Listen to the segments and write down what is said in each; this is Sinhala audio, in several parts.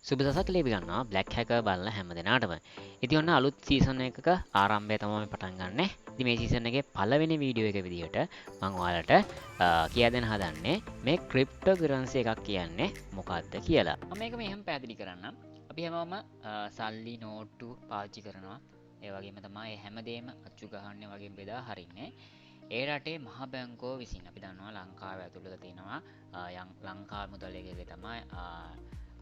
සුබ දසක් ලැබි ගන්නවා බ්ලැක් හැකර් බලන හැම දෙනාටම. ඉතින් ඔන්න අලුත් සීසන් එකක ආරම්භය තමයි පටන් ගන්නෙ. ඉතින් මේ සීසන් එකේ පළවෙනි වීඩියෝ එක විදිහට මම ඔයාලට කියා දෙන්න හදන්නේ මේ ක්‍රිප්ටෝ කරන්සි එකක් කියන්නේ මොකක්ද කියලා. මම මේක මෙහෙම පැහැදිලි කරන්නම්. අපි හැමෝම සල්ලි නෝට්ටු පාවිච්චි කරනවා. ඒ වගේම තමයි හැමදේම අච්චු ගහන්නේ වගේ බෙදා හරින්නේ. ඒ රටේ මහ බැංකුව විසින් අපි දන්නවා ලංකාව ඇතුළත තියෙනවා ලංකා මුදල් එකේ තමයි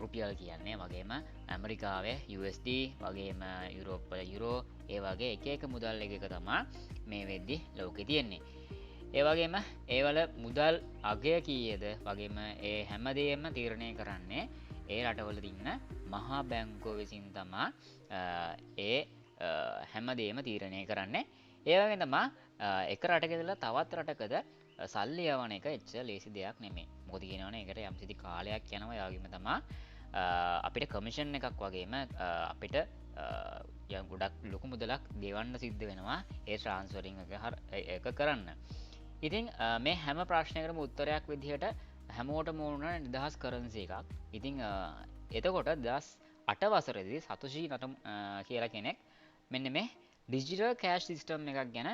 රුපියල් කියන්නේ වගේම ඇමරිකාවේ USD වගේම යුරෝප්වල යුරෝ ඒ වගේ එක මුදල් එකක තමා මේ වෙද්දි ලෝකෙ තියෙන්නේ. ඒ වගේම ඒවල මුදල් අගය කීයද වගේම ඒ හැමදේම තීරණය කරන්නේ ඒ රටවල තින්න මහා බැංකෝ විසින් තමා ඒ හැමදේම තීරණය කරන්නේ. ඒවගේ තමා එක රටකෙදලා තවත් රටකද සල්ලි යවන එක එච්ච ලේසි දෙයක් නෙමේ. මොකද කියනවන එකට යම්සිති කාලයක් යනවා යාගීම තමා අපිට කමිෂන් එකක් වගේම අපිට ගොඩක් ලොකු මුදලක් දෙවන්න සිද්ධ වෙනවා ඒ ට්‍රාන්ස්වරිං එක කරන්න. ඉතින් මේ හැම ප්‍රශ්නයකරම උත්තරයක් විදිහට හැමෝට මෝුණ නිදහස් කරන්සේ එකක්. ඉතිං එතකොට දස් අට වසරදි සතුෂී නටම් කියලා කෙනෙක් මෙන්න මේ ඩිජිටල් කෑෂ් සිිස්ටම් එකක් ගැන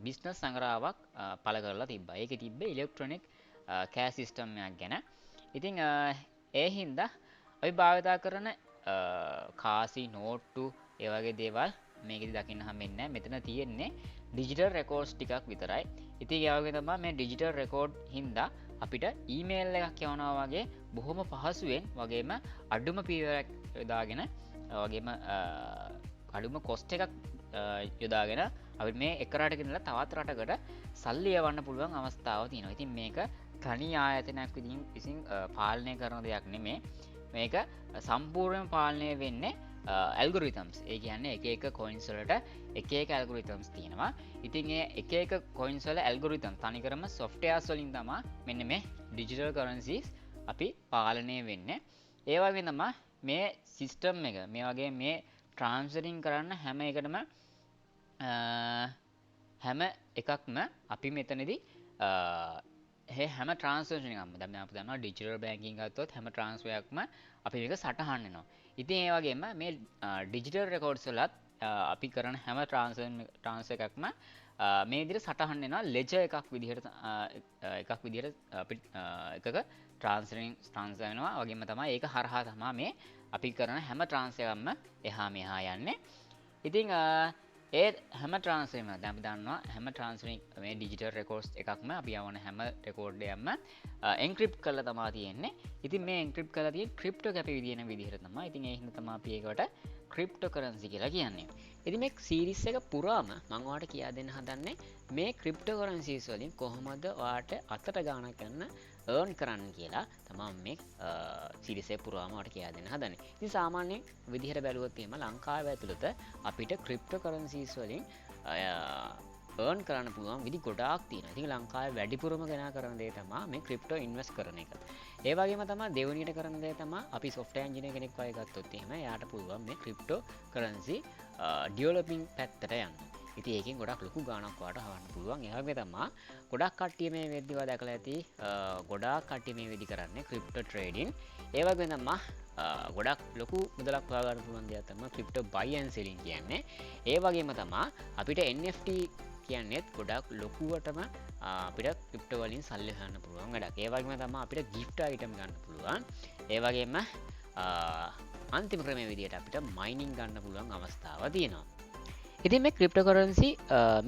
බිස්නස් සංගරාවක් පල කරලා තිබ එක තිබ්බ ඉලෙක්ට්‍රොනික් කෑ සිිස්ටම්යක් ගැන. ඉතිං ඒ හින්දා ඔයි භාවිතා කරන කාසි නෝට්ටු ඒවගේ දේවල් මේකෙදි දකින්න හමෙන්න මෙතන තියෙන්නේ ඩිජිටල් රෙකෝඩ්ස් ටිකක් විතරයි. ඉති යවගේ තමා මේ ඩිජිටල් රෙකෝඩ් හින්දා අපිට ඊමේල් එකක් යවනවා වගේ බොහොම පහසුවෙන් වගේම අඩුම පීවරක් යොදාගෙන වගේම අඩුම කොස්ට එකක් යොදාගෙන අපි මේ එකරටගෙනල තවත් රටකට සල්ලි යවන්න පුළුවන් අවස්ථාව තියෙනවා. ඉතින් මේක තනි ආයතනයක් විසින් පාලනය කරන දෙයක් නෙමේ. මේක සම්පූර්ණ පාලනය වෙන්නේ ඇල්ගොරිතම්ස්. ඒ කියන්නේ එක කොයින්ස්වලට එක ඇල්ගොරිතම්ස් තියෙනවා. ඉතින් එක කොයින්ස්වල ඇල්ගොරිතම් තනිකරම සොෆ්ටයාස් වලින් තමා මෙන්න මේ ඩිජිටල් කරන්සිස් අපි පාලනය වෙන්න. ඒවාගේ තමා මේ සිිස්ටම් එක මේ වගේ මේ ට්‍රාන්සරින් කරන්න හැම එකටම හැම එකක්ම අපි මෙතනදි හැම ට්‍රන්ස්ේෂනකම දම අප දන්න ඩිජිටල් බැංකින් ගත්තොත් හැම ට්‍රන්ස්වයක්ම අපි එක සටහන්නවා. ඉතින් ඒවගේම මේ ඩිජිටල් රෙකෝඩ්සලත් අපි කරන හැම ට්‍රන්ස එකක්ම මේ දිර සටහන්නවා ලෙජ එකක් විදිහට එකක ට්‍රන්සරින් ස්ටාන්සයනවා වගේම තමයි ඒක හරහා තමා මේ අපි කරන හැම ට්‍රන්සයකම්ම එහා මෙහා යන්නේ. ඉතිං ඒ හැම ට්‍රන්සේම දැම දන්නවා හැම ට්‍රන්ස්නික් මේ ඩිජිටල් රෙකෝඩ්ස් එකක්ම අපි යවන හැම රෙකෝඩ්ඩයම එන්ක්‍රිප් කල තමා තියෙන්නේ. ඉතින් මේ එන්ක්‍රිප් කල තිය ක්‍රිප්ට කැප විදින විදිහරතම ඉතින් එහිම තමාපියකට ක්‍රිප්ට කරන්සි කියලා කියන්නේ. ඉති මේ සීරිස් එක පුරාම මංවාට කියා දෙන්න හදන්නේ මේ ක්‍රිප්ට කරන්සිස් වලින් කොහොමද වාට අතට ගාන කරන්න ඒර්න් කරන්න කියලා තමා මේ සිරිසේ පුරාමට කියා දෙන්න හදන. ති සාමාන්‍ය විදිහට බැලුවත්වීම ලංකාව ඇතුළත අපිට ක්‍රිප්ට කරන්සිස් වලින් ඒර්න් කරන්න පුළුවන් විදි ගොඩක් තියෙන. ති ලංකාව වැඩිපුරම ගෙන කරන දේ තමා මේ ක්‍රිප්ටෝ ඉන්වස් කරන එක. ඒවගේම තම දෙවනිට කරන දේ තම අපි සොෆ්ට ඇන්ජින කෙනෙක් වයගත්තොත්හෙම යායට පුළුවන් මේ ක්‍රිප්ටෝ කරන්සි ඩියෝලපින් පැත්තට යන්න. ඉති ඒකින් ගොඩක් ලොකු ගානක්වාට හවන්න පුළුවන්. ඒගේ තමා ගොඩක් කට්ටිය මේ වෙද්දිව දැකල ඇති ගොඩා කට්ටිය මේ වෙදි කරන්න ක්‍රිප්ට ට්‍රේඩින් ඒවගේ තමා ගොඩක් ලොකු මුදලක් පාගන්න පුළුවන් දෙයක්තම ක්‍රිප්ට බයියන් සිලින් කියන්නේ. ඒ වගේම තමා අපිට NFT කියන්නෙත් ගොඩක් ලොකුවටම අපිට ක්‍රිප්ට වලින් සල්ලි හන්න පුළුවන් ගඩක්. ඒවගේම තම අපිට ගිෆ්ට අයිටම් ගන්න පුළුවන්. ඒවගේම අන්තිම ක්‍රම විදියට අපිට මයිනිං ගන්න පුළුවන් අවස්ථාව තියෙනවා. ඉතින් මේ ක්‍රිප්ටෝකරන්සි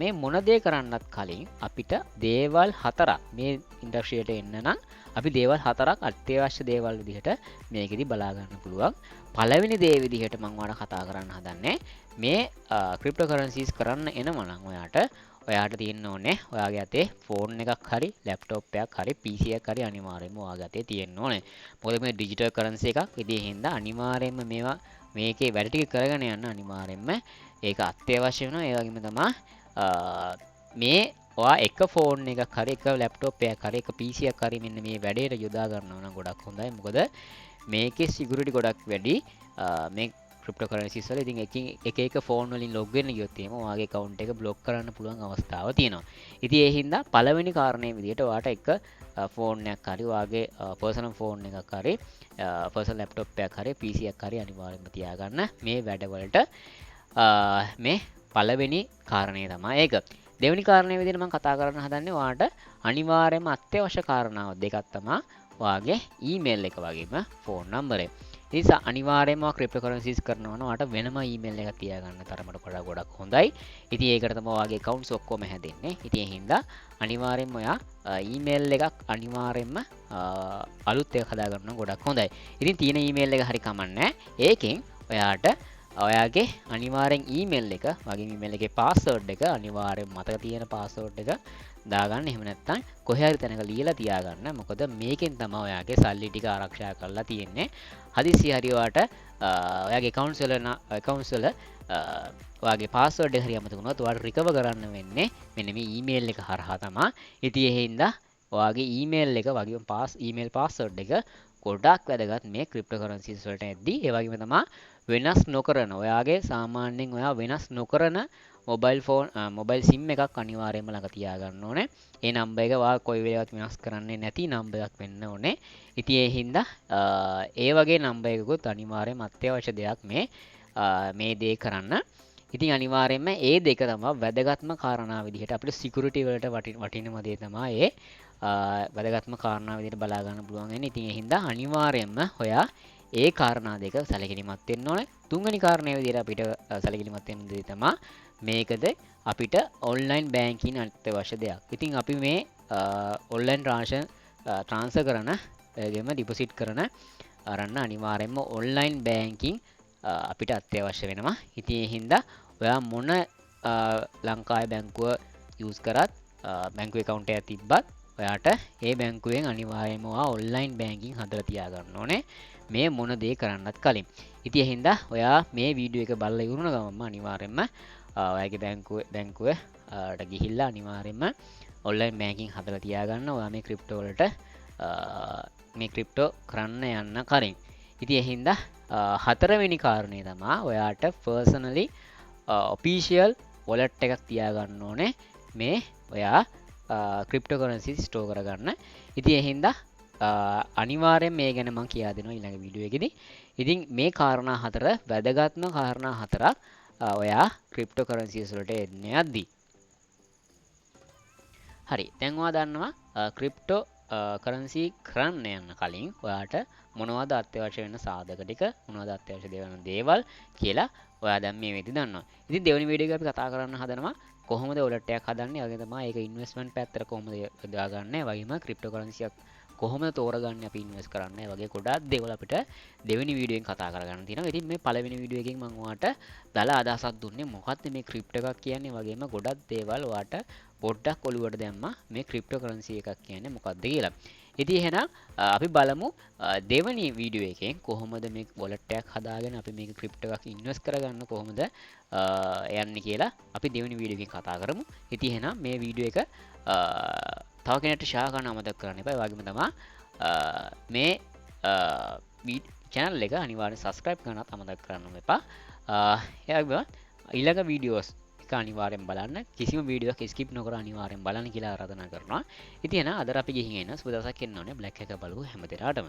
මේ මොනදේ කරන්නත් කලින් අපිට දේවල් හතරක් මේ ඉන්ඩක්ෂයට එන්න නම් අපි දේවල් හතරක් අත්‍යවශ්‍ය දේවල් විදිහට මේකෙදි බලාගන්න පුළුවන්. පළවෙනි දේ විදිහට මම ඔයාලට කතා කරන්න හදන්නේ මේ ක්‍රිප්ටෝකරන්සිස් කරන්න එනවනම් ඔයාට තියෙන්න ඕනේ ඔයාගේ අතේ ෆෝන් එකක් හරි ලැප්ටොප් එකක් හරි PC එකක් හරි අනිවාර්යයෙන්ම ඔයාගේ අතේ තියෙන්න ඕනේ. මොකද මේ ඩිජිටල් කරන්සි එකක් ඉතින් හින්දා අනිවාර්යයෙන්ම මේවා මේකේ වැඩ ටික කරගෙන යන්න අනිවාර්යයෙන්ම ඒක අත්‍යවශ්‍ය වෙනවා. ඒ වගේම තමයි මේ ඔයා එක ෆෝන් එකක් හරි එක ලැප්ටොප් එකක් හරි එක PC එකක් හරි මෙන්න මේ වැඩේට යොදා ගන්නවා නම් ගොඩක් හොඳයි. මොකද මේකේ සිකියුරිටි ගොඩක් වැඩි. මේ ක්‍රිප්ටෝකරන්සිස් වල ඉතින් එක එක ෆෝන් වලින් ලොග් වෙන්න ගියොත් එහෙම ඔයාගේ account එක block කරන්න පුළුවන් අවස්ථාව තියෙනවා. ඉතින් ඒ හින්දා පළවෙනි කාරණේ විදිහට ඔයාට එක ෆෝන් එකක් හරි ඔයාගේ personal ෆෝන් එකක් හරි personal laptop එකක් හරි PC එකක් හරි අනිවාර්යයෙන්ම තියාගන්න මේ වැඩවලට මේ පළවෙනි කාරණේ තමයි ඒක. දෙවෙනි කාරණේ විදිහට මම කතා කරන්න හදන්නේ ඔයාට අනිවාර්යයෙන්ම අත්‍යවශ්‍ය කාරණාව දෙකක් තමයි ඔයාගේ ඊමේල් එක වගේම ෆෝන් නම්බර් එක. ඒ නිසා අනිවාර්යයෙන්ම ක්‍රිප්ටෝකරන්සිස් කරනවා නම් ඔයාට වෙනම ඊමේල් එකක් තියාගන්න තරමට ගොඩක් හොඳයි. ඉතින් ඒකට තමයි ඔයාගේ accounts ඔක්කොම හැදෙන්නේ. ඉතින් ඒ හින්දා අනිවාර්යයෙන්ම ඔයා ඊමේල් එකක් අනිවාර්යයෙන්ම අලුත් එකක් හදාගන්න ගොඩක් හොඳයි. ඉතින් තියෙන ඊමේල් එක හරි කමන්නේ. ඒකෙන් ඔයාට ඔයාගේ අනිවාර්යෙන් ඊමේල් එක වගේ ඊමේල් එකේ පාස්වර්ඩ් එක අනිවාර්යෙන් මතක තියෙන පාස්වර්ඩ් එක දාගන්න. එහෙම නැත්නම් කොහේ හරි තැනක ලියලා තියාගන්න. මොකද මේකෙන් තමයි ඔයාගේ සල්ලි ටික ආරක්ෂා කරලා තියෙන්නේ. හදිස්සි හරි ඔයාට ඔයාගේ accounts වල ඔයාගේ පාස්වර්ඩ් එක හරි අමතක වුණොත් ඔයාට රිකවර් කරන්න වෙන්නේ මෙන්න මේ ඊමේල් එක හරහා තමයි. ඉතින් ඒ හින්දා ඔයාගේ ඊමේල් එක වගේම ඊමේල් පාස්වර්ඩ් එක ගොඩක් වැදගත් මේ ක්‍රිප්ටෝකරන්සිස් වලට එද්දී. ඒ වගේම තමයි වෙනස් නොකරන ඔයාගේ සාමාන්‍යයෙන් ඔයා වෙනස් නොකරන මොබයිල් සිම් එකක් අනිවාර්යයෙන්ම ළඟ තියාගන්න ඕනේ. ඒ නම්බර් එක ඔයා කොයි වෙලාවත් වෙනස් කරන්නේ නැති නම්බර් එකක් වෙන්න ඕනේ. ඉතින් ඒ හින්දා ඒ වගේ නම්බර් එකකුත් අනිවාර්යයෙන්ම අත්‍යවශ්‍ය දෙයක් මේ දේ කරන්න. ඉතින් අනිවාර්යයෙන්ම ඒ දෙක තමයි වැදගත්ම කාරණා විදිහට අපිට සිකියුරිටි වලට වටිනම දේ තමයි ඒ වැදගත්ම කාරණා විදිහට බලා ගන්න පුළුවන් වෙන්නේ. ඉතින් ඒ හින්දා අනිවාර්යයෙන්ම ඔයා ඒ කාරණා දෙක සැලකිලිමත් වෙන්න ඕනේ. තුන්වෙනි කාරණේ විදිහට අපිට සැලකිලිමත් වෙන්න දේ තමයි මේකද අපිට ඔන්ලයින් බැංකින් අත්‍යවශ්‍ය දෙයක්. ඉතින් අපි මේ ඔන්ලයින් ට්‍රාන්ස්ෆර් කරන ඒගෙම ඩිපොසිට් කරන අරන්න අනිවාර්යයෙන්ම ඔන්ලයින් බැංකින් අපිට අත්‍යවශ්‍ය වෙනවා. ඉතින් ඒ හින්දා ඔයා මොන ලංකාවේ බැංකුව යූස් කරත් බැංකුවේ account එකක් තිබ්බත් ඔයාට ඒ බැංකුවෙන් අනිවාර්යයෙන්ම ඔයා ඔන්ලයින් බැංකින් හදලා තියාගන්න ඕනේ. මේ මොන දේ කරන්නත් කලින්. ඉතින් ඒ හින්දා ඔයා මේ වීඩියෝ එක බලලා ඉවරන ගමන්ම අනිවාර්යයෙන්ම ඔයාගේ බැංකුවට ගිහිල්ලා අනිවාර්යයෙන්ම ඔන්ලයින් බැංකින් හදලා තියාගන්න. ඔයා මේ ක්‍රිප්ටෝ වලට මේ ක්‍රිප්ටෝ කරන්න යන්න කලින්. ඉතින් ඒ හින්දා හතරවෙනි කාරණේ තමයි ඔයාට පර්සනලි ඔෆිෂියල් වොලට් එකක් තියාගන්න ඕනේ මේ ඔයා ක්‍රිප්ටෝකරන්සි ස්ටෝර් කරගන්න. ඉතින් ඒ හින්දා අනිවාර්යෙන් මේ ගැන මම කියා දෙනවා ඊළඟ වීඩියෝ එකේදී. ඉතින් මේ කාරණා හතර වැදගත්ම කාරණා හතරක් ඔයා ක්‍රිප්ටෝකරන්සිස් වලට එන්නේ යද්දී. හරි. දැන් ඔයා දන්නවා ක්‍රිප්ටෝ කරන්සි කරන්න යන්න කලින් ඔයාට මොනවද අත්‍යවශ්‍ය වෙන සාධක ටික මොනවද අත්‍යවශ්‍ය වෙන දේවල් කියලා ඔයා දැන් මේ වෙද්දි දන්නවා. ඉතින් දෙවෙනි වීඩියෝ එක අපි කතා කරන්න හදනවා කොහොමද වොලට් එකක් හදන්නේ, වගේ තමයි ඒක ඉන්වෙස්ට්මන්ට් පැත්තට කොහොමද යොදාගන්නේ, වගේම ක්‍රිප්ටෝකරන්සියක් කොහොමද තෝරගන්නේ අපි ඉන්වෙස්ට් කරන්නේ වගේ ගොඩාක් දේවල් අපිට දෙවෙනි වීඩියෝ එකෙන් කතා කරගන්න තියෙනවා. ඉතින් මේ පළවෙනි වීඩියෝ එකෙන් මම ඔයාලට දල අදහසක් දුන්නේ මොකක්ද මේ ක්‍රිප්ටෝ එකක් කියන්නේ, වගේම ගොඩක් දේවල් ඔයාලට පොඩ්ඩක් ඔලුවට දැම්මා මේ ක්‍රිප්ටෝකරන්සි එකක් කියන්නේ මොකක්ද කියලා. ඉතින් එහෙනම් අපි බලමු දෙවෙනි වීඩියෝ එකෙන් කොහොමද මේ වොලට් එකක් හදාගෙන අපි මේක ක්‍රිප්ටෝ එකක් ඉන්වෙස්ට් කරගන්න කොහොමද යන්නේ කියලා අපි දෙවෙනි වීඩියෝ එකෙන් කතා කරමු. ඉතින් එහෙනම් මේ වීඩියෝ එක තව කෙනෙක්ට ෂෙයා කරන්න අමතක කරන්න එපා. ඒ වගේම තමයි මේ channel එක අනිවාර්යෙන් subscribe කරන්නත් අමතක කරන්න එපා. ඒ වගේම ඊළඟ වීඩියෝස් එක අනිවාර්යෙන් බලන්න. කිසිම වීඩියෝ එකක් skip නොකර අනිවාර්යෙන් බලන්න කියලා ආරාධනා කරනවා. ඉතින් එහෙනම් අද අපි ගිහින් එන්න සුබ දවසක් එන්න ඕනේ. Black Hacker බලමු හැම දිනාටම.